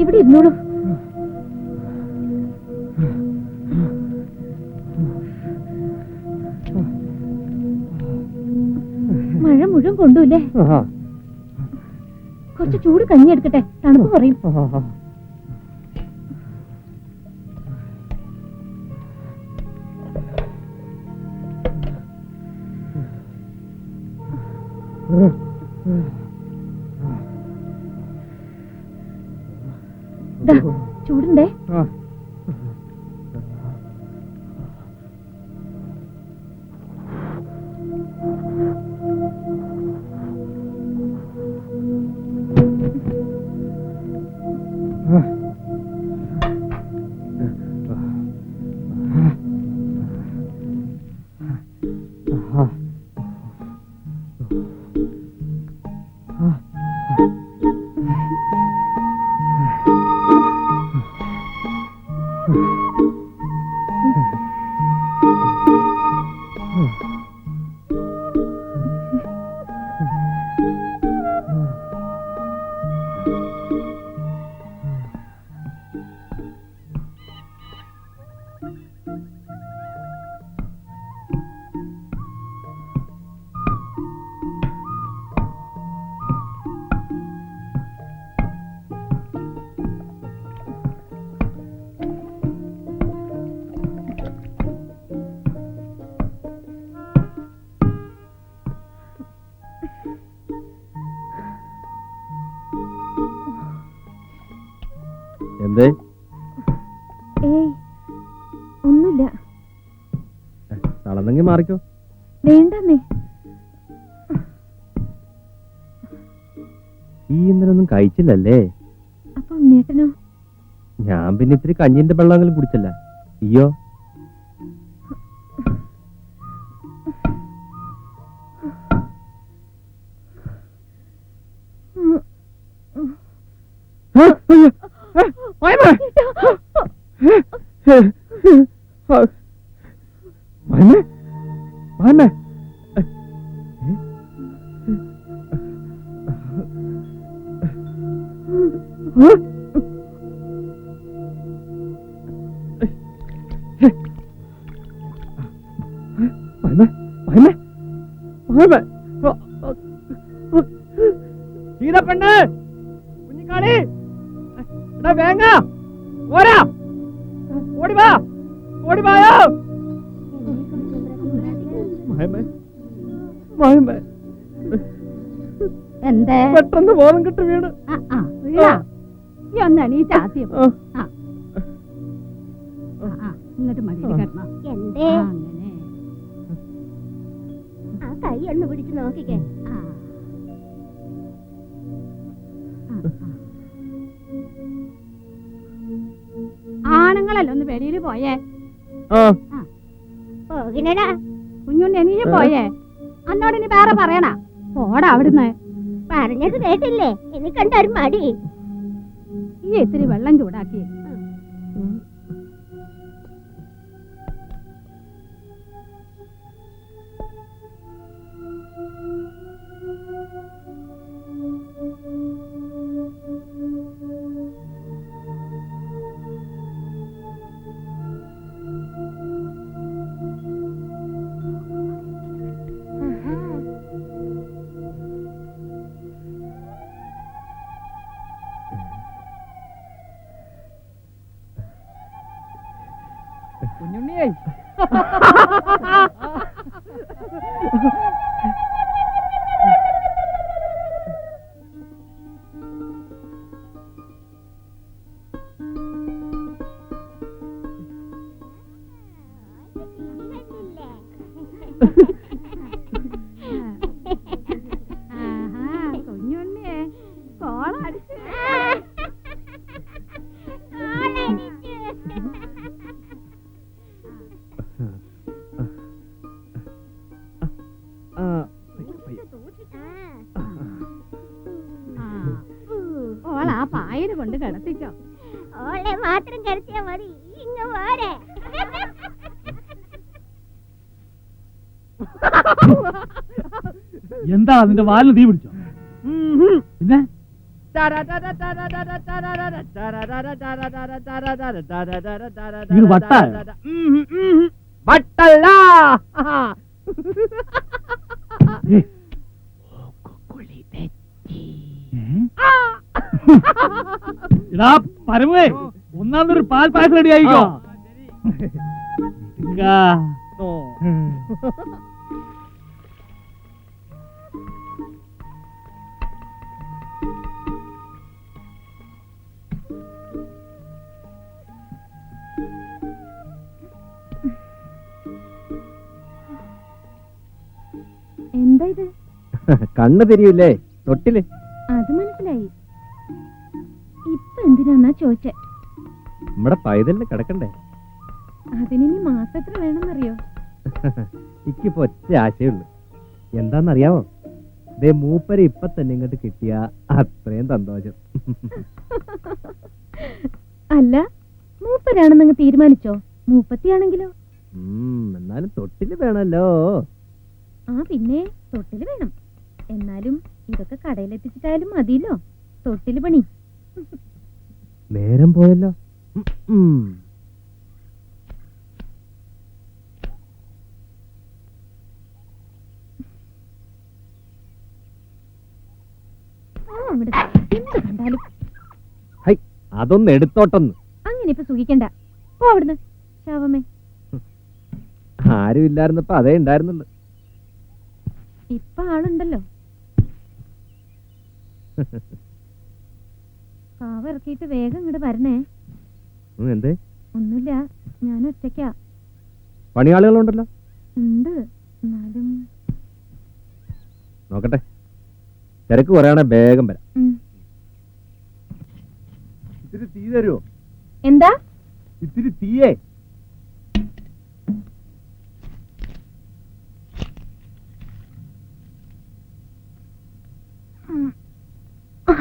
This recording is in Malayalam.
ഇവിടെ ഇരുന്നോളൂ. മഴ മുഴുവൻ കൊണ്ടൂല്ലേ? കുറച്ച് ചൂട് കഞ്ഞി എടുക്കട്ടെ, തണുപ്പ് കുറയും. ചൂടുണ്ടേ? എന്തേ? ഒന്നുമില്ല. തളന്നെങ്കി മാറിക്കോ. വേണ്ടെന്നേ. ഈ ഇന്നലൊന്നും കഴിച്ചില്ലല്ലേ? അപ്പൊ ഉണ്ണേട്ടനോ? ഞാൻ പിന്നെ ഇത്തിരി കഞ്ഞിന്റെ വെള്ളമെങ്കിലും കുടിച്ചല്ല. അയ്യോ, പെണ്ണ് കുഞ്ഞിക്കാളി, വേങ്ങ ഓരാ, ഓടിവാ, ഓടിവായോ. എന്തേ പെട്ടെന്ന് ബോധം കിട്ടി വീണ്. ഒന്നാണ് ഈ ചാത്തിയം. ഇങ്ങോട്ട് മടിയിൽ കെട്ടണം. എന്തേ അങ്ങനെ ആ കൈ ഒന്ന് പിടിച്ച് നോക്കിക്കേ. ആണുങ്ങളല്ല ഒന്ന് വെളിയിൽ പോയേ. പോകിനടാ കുഞ്ഞുണ്ണി, നീ പോയേ. അന്നോട് ഇനി വേറെ പറയണ പോടാ അവിടുന്ന്. പറഞ്ഞത് കേട്ടില്ലേ? എനിക്കെന്തൊരു മടി. ഈ ഇത്തിരി വെള്ളം ചൂടാക്കി. കുഞ്ഞുണ്ണിയേ, കുഞ്ഞുണ്ണിയെ കോളടിച്ചു. ഓളാ പായന് കൊണ്ട് കിടത്തിക്കോ. ഓളെ മാത്രം കിടത്തിയാ മതി. ഇങ്ങ് പോരെ. എന്താ അതിന്റെ വാലിന് തീ പിടിച്ചോ? പിന്നെ ഇത് വട്ടായോ? വട്ടല്ല. ഏ, എടാ പരമേ, ഒന്നാമതൊരു പാൽ പായസം റെഡി ആയിക്കോ. എന്താ ഇത്? കണ്ണ് തിരിയൂലേ തൊട്ടില്? അത് മനസ്സിലായി. ഇപ്പൊ എന്തിനാന്നാ ചോദിച്ചേ? നമ്മടെ പൈതലിന് കിടക്കണ്ടേ? അതിനി മാസം എത്ര വേണമെന്നറിയോ? എനിക്കിപ്പോ ഒറ്റ ആശയുള്ളു. എന്താന്നറിയാമോ? ദേ മൂപ്പര് ഇപ്പൊ തന്നെ ഇങ്ങോട്ട് കിട്ടിയ അത്രയും സന്തോഷം. അല്ല, മൂപ്പരാണെന്നങ്ങ് തീരുമാനിച്ചോ? മൂപ്പത്തിയാണെങ്കിലോ? എന്നാലും തൊട്ടില് വേണല്ലോ. ആ പിന്നെ തൊട്ടില് വേണം. എന്നാലും ഇതൊക്കെ കടയിലെത്തിച്ചിട്ടായാലും മതിയല്ലോ തൊട്ടില് പണി. നേരം പോയല്ലോ. എന്ത് കണ്ടാലും അതൊന്ന് എടുത്തോട്ടെന്ന്. അങ്ങനെ ഇപ്പൊ സുഖിക്കണ്ട. പോ അവിടുന്ന് ശവമേ. ആരും ഇല്ലായിരുന്നപ്പോ അതേ ഉണ്ടായിരുന്നുള്ളു. ഇപ്പൊ ആളുണ്ടല്ലോ. കാവിറക്കിയിട്ട് വേഗം ഇങ്ങോട്ട് വരണേ. എന്തേ? ഒന്നുമില്ല, ഞാൻ ഒറ്റയ്ക്കാ. പണിയാളുകളുണ്ടല്ലോ. ഉണ്ട്, എന്നാലും നോക്കട്ടെ. തിരക്ക് കുറയാണെ വേഗം വരാം. ഇത്തിരി തീ തരുമോ? എന്താ? ഇത്തിരി തീയേ. ആ